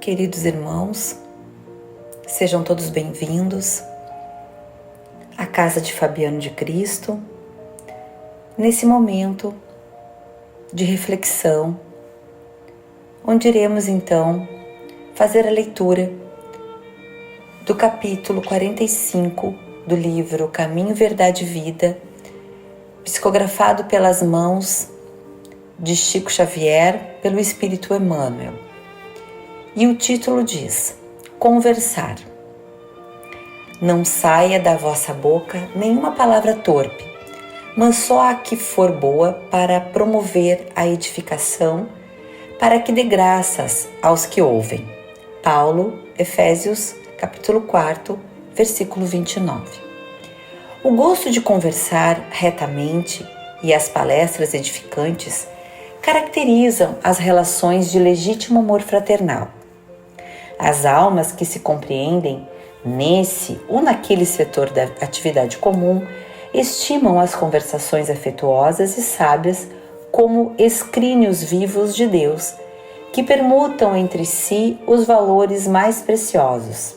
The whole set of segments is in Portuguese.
Queridos irmãos, sejam todos bem-vindos à Casa de Fabiano de Cristo, nesse momento de reflexão, onde iremos então fazer a leitura do capítulo 45 do livro Caminho, Verdade e Vida, psicografado pelas mãos de Chico Xavier pelo Espírito Emmanuel. E o título diz: Conversar. Não saia da vossa boca nenhuma palavra torpe, mas só a que for boa para promover a edificação, para que dê graças aos que ouvem. Paulo, Efésios, capítulo 4, versículo 29. O gosto de conversar retamente e as palestras edificantes caracterizam as relações de legítimo amor fraternal. As almas que se compreendem nesse ou naquele setor da atividade comum estimam as conversações afetuosas e sábias como escrínios vivos de Deus, que permutam entre si os valores mais preciosos.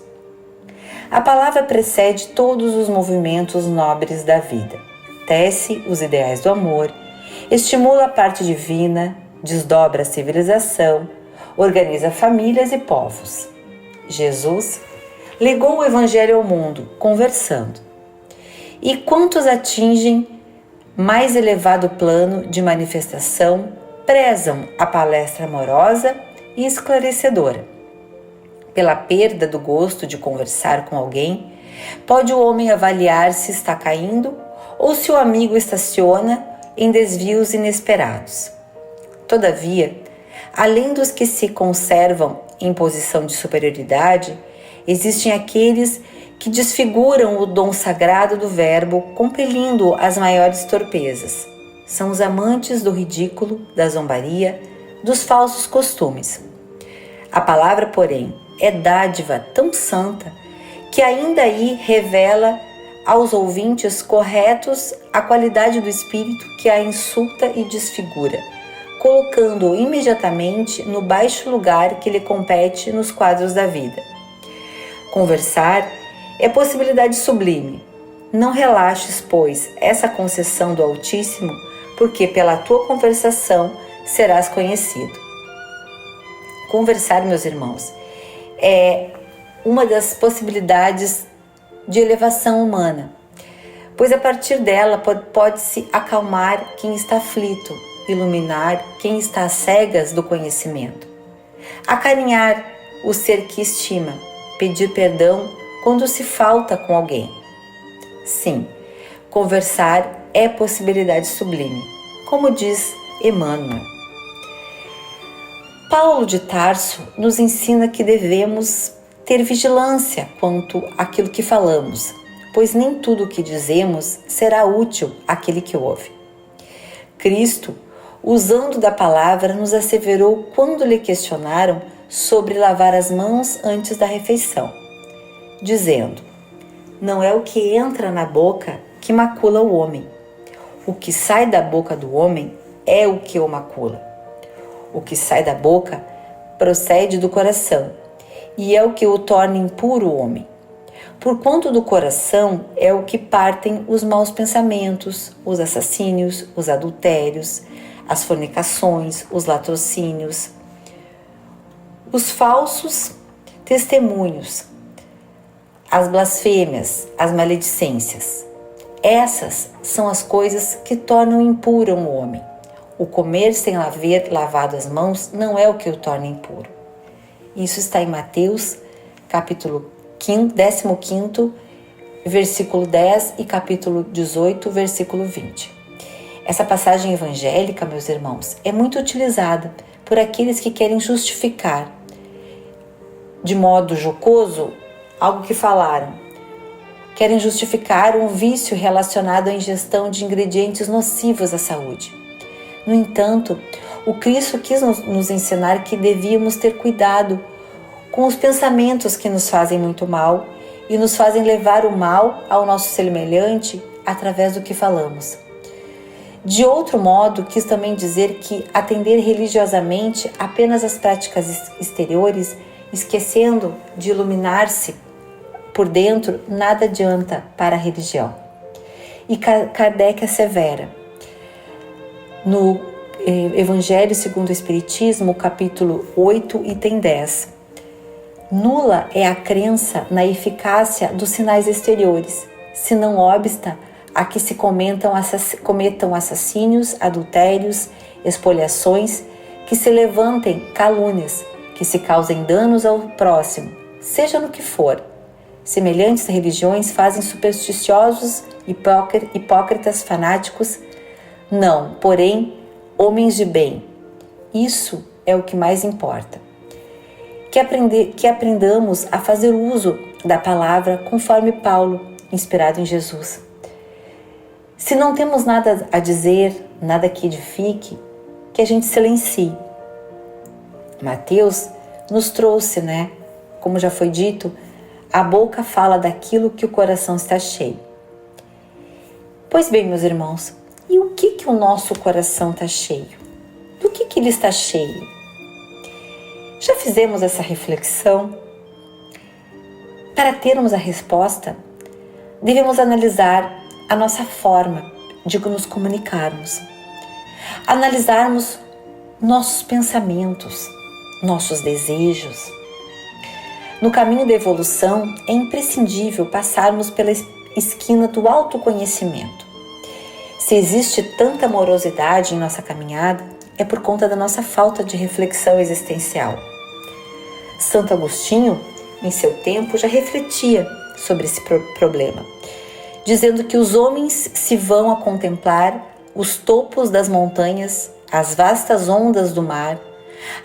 A palavra precede todos os movimentos nobres da vida, tece os ideais do amor, estimula a parte divina, desdobra a civilização, organiza famílias e povos. Jesus legou o Evangelho ao mundo, conversando. E quantos atingem mais elevado plano de manifestação prezam a palestra amorosa e esclarecedora. Pela perda do gosto de conversar com alguém, pode o homem avaliar se está caindo ou se o amigo estaciona em desvios inesperados. Todavia, além dos que se conservam em posição de superioridade, existem aqueles que desfiguram o dom sagrado do verbo, compelindo as maiores torpezas. São os amantes do ridículo, da zombaria, dos falsos costumes. A palavra, porém, é dádiva tão santa que ainda aí revela aos ouvintes corretos a qualidade do espírito que a insulta e desfigura, colocando-o imediatamente no baixo lugar que lhe compete nos quadros da vida. Conversar é possibilidade sublime. Não relaxes, pois, essa concessão do Altíssimo, porque pela tua conversação serás conhecido. Conversar, meus irmãos, é uma das possibilidades de elevação humana, pois a partir dela pode-se acalmar quem está aflito, iluminar quem está às cegas do conhecimento, acarinhar o ser que estima, pedir perdão quando se falta com alguém. Sim, conversar é possibilidade sublime, como diz Emmanuel. Paulo de Tarso nos ensina que devemos ter vigilância quanto àquilo que falamos, pois nem tudo o que dizemos será útil àquele que ouve. Cristo, usando da palavra, nos asseverou quando lhe questionaram sobre lavar as mãos antes da refeição, dizendo: não é o que entra na boca que macula o homem. O que sai da boca do homem é o que o macula. O que sai da boca procede do coração, e é o que o torna impuro o homem. Porquanto do coração é o que partem os maus pensamentos, os assassínios, os adultérios, as fornicações, os latrocínios, os falsos testemunhos, as blasfêmias, as maledicências. Essas são as coisas que tornam impuro o homem. O comer sem haver lavado as mãos não é o que o torna impuro. Isso está em Mateus, capítulo 15, versículo 10 e capítulo 18, versículo 20. Essa passagem evangélica, meus irmãos, é muito utilizada por aqueles que querem justificar de modo jocoso algo que falaram. Querem justificar um vício relacionado à ingestão de ingredientes nocivos à saúde. No entanto, o Cristo quis nos ensinar que devíamos ter cuidado com os pensamentos que nos fazem muito mal e nos fazem levar o mal ao nosso semelhante através do que falamos. De outro modo, quis também dizer que atender religiosamente apenas às práticas exteriores esquecendo de iluminar-se por dentro, nada adianta para a religião. E Kardec assevera, no Evangelho segundo o Espiritismo, capítulo 8, item 10, nula é a crença na eficácia dos sinais exteriores, se não obsta a que se cometam assassínios, adultérios, espoliações, que se levantem calúnias, que se causem danos ao próximo, seja no que for. Semelhantes religiões fazem supersticiosos, hipócritas, fanáticos, não, porém, homens de bem. Isso é o que mais importa. Que aprendamos a fazer uso da palavra conforme Paulo, inspirado em Jesus. Se não temos nada a dizer, nada que edifique, que a gente silencie. Mateus nos trouxe, como já foi dito, a boca fala daquilo que o coração está cheio. Pois bem, meus irmãos, e o que o nosso coração está cheio? Do que ele está cheio? Já fizemos essa reflexão? Para termos a resposta, devemos analisar a nossa forma de nos comunicarmos, analisarmos nossos pensamentos, nossos desejos. No caminho da evolução, é imprescindível passarmos pela esquina do autoconhecimento. Se existe tanta morosidade em nossa caminhada, é por conta da nossa falta de reflexão existencial. Santo Agostinho, em seu tempo, já refletia sobre esse problema, dizendo que os homens se vão a contemplar os topos das montanhas, as vastas ondas do mar,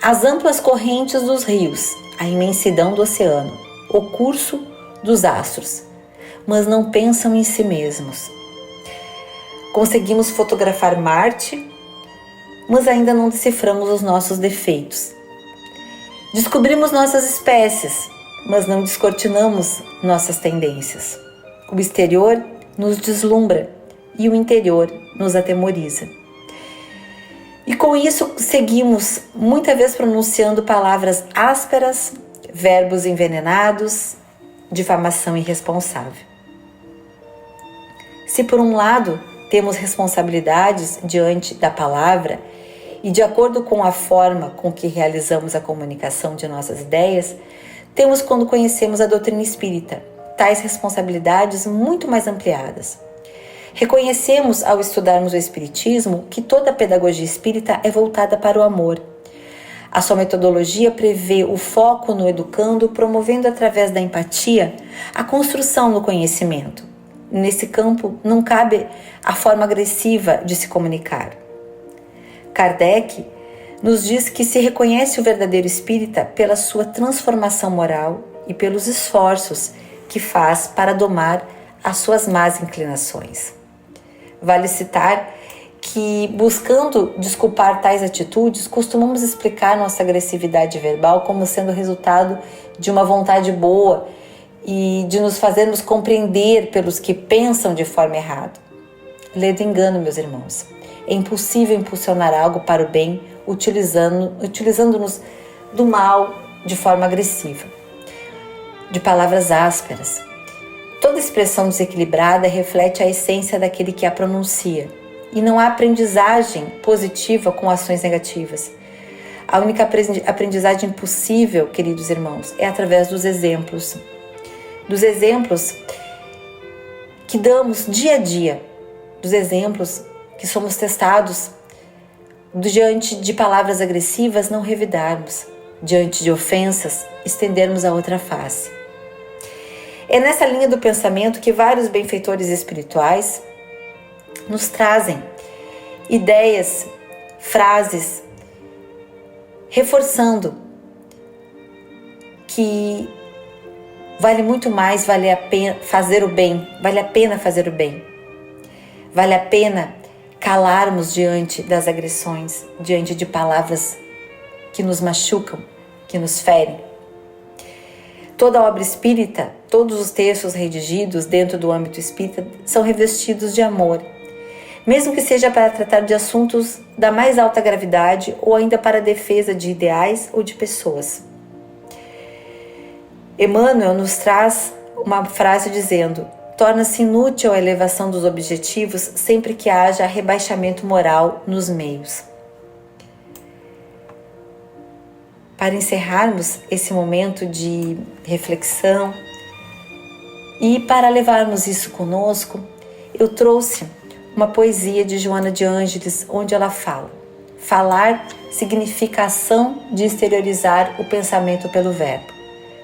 as amplas correntes dos rios, a imensidão do oceano, o curso dos astros, mas não pensam em si mesmos. Conseguimos fotografar Marte, mas ainda não deciframos os nossos defeitos. Descobrimos nossas espécies, mas não descortinamos nossas tendências. O exterior nos deslumbra e o interior nos atemoriza. E com isso seguimos muitas vezes pronunciando palavras ásperas, verbos envenenados, difamação irresponsável. Se por um lado temos responsabilidades diante da palavra e de acordo com a forma com que realizamos a comunicação de nossas ideias, temos quando conhecemos a doutrina espírita tais responsabilidades muito mais ampliadas. Reconhecemos ao estudarmos o Espiritismo que toda a pedagogia espírita é voltada para o amor. A sua metodologia prevê o foco no educando, promovendo através da empatia a construção no conhecimento. Nesse campo não cabe a forma agressiva de se comunicar. Kardec nos diz que se reconhece o verdadeiro espírita pela sua transformação moral e pelos esforços que faz para domar as suas más inclinações. Vale citar que, buscando desculpar tais atitudes, costumamos explicar nossa agressividade verbal como sendo resultado de uma vontade boa e de nos fazermos compreender pelos que pensam de forma errada. Ledo engano, meus irmãos. É impossível impulsionar algo para o bem utilizando-nos do mal de forma agressiva, de palavras ásperas. Toda expressão desequilibrada reflete a essência daquele que a pronuncia, e não há aprendizagem positiva com ações negativas. A única aprendizagem possível, queridos irmãos, é através dos exemplos que damos dia a dia, dos exemplos que somos testados, diante de palavras agressivas não revidarmos, diante de ofensas estendermos a outra face. É nessa linha do pensamento que vários benfeitores espirituais nos trazem ideias, frases, reforçando que vale muito mais fazer o bem, vale a pena fazer o bem, vale a pena calarmos diante das agressões, diante de palavras que nos machucam, que nos ferem. Toda a obra espírita, todos os textos redigidos dentro do âmbito espírita são revestidos de amor, mesmo que seja para tratar de assuntos da mais alta gravidade ou ainda para a defesa de ideais ou de pessoas. Emmanuel nos traz uma frase dizendo: torna-se inútil a elevação dos objetivos sempre que haja rebaixamento moral nos meios. Para encerrarmos esse momento de reflexão e para levarmos isso conosco, eu trouxe uma poesia de Joana de Ângeles, onde ela fala: falar significa a ação de exteriorizar o pensamento pelo verbo.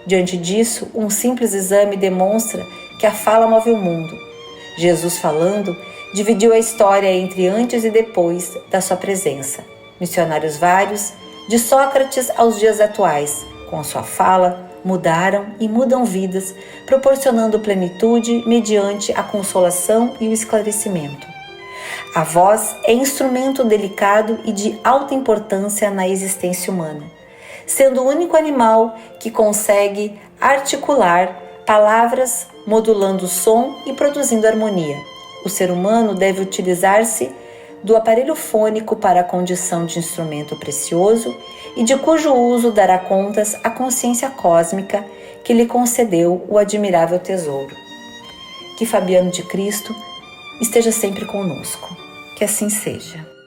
Diante disso, um simples exame demonstra que a fala move o mundo. Jesus, falando, dividiu a história entre antes e depois da sua presença. Missionários vários, de Sócrates aos dias atuais, com a sua fala, mudaram e mudam vidas, proporcionando plenitude mediante a consolação e o esclarecimento. A voz é instrumento delicado e de alta importância na existência humana, sendo o único animal que consegue articular palavras, modulando o som e produzindo harmonia. O ser humano deve utilizar-se do aparelho fônico para a condição de instrumento precioso e de cujo uso dará contas à consciência cósmica que lhe concedeu o admirável tesouro. Que Fabiano de Cristo esteja sempre conosco. Que assim seja.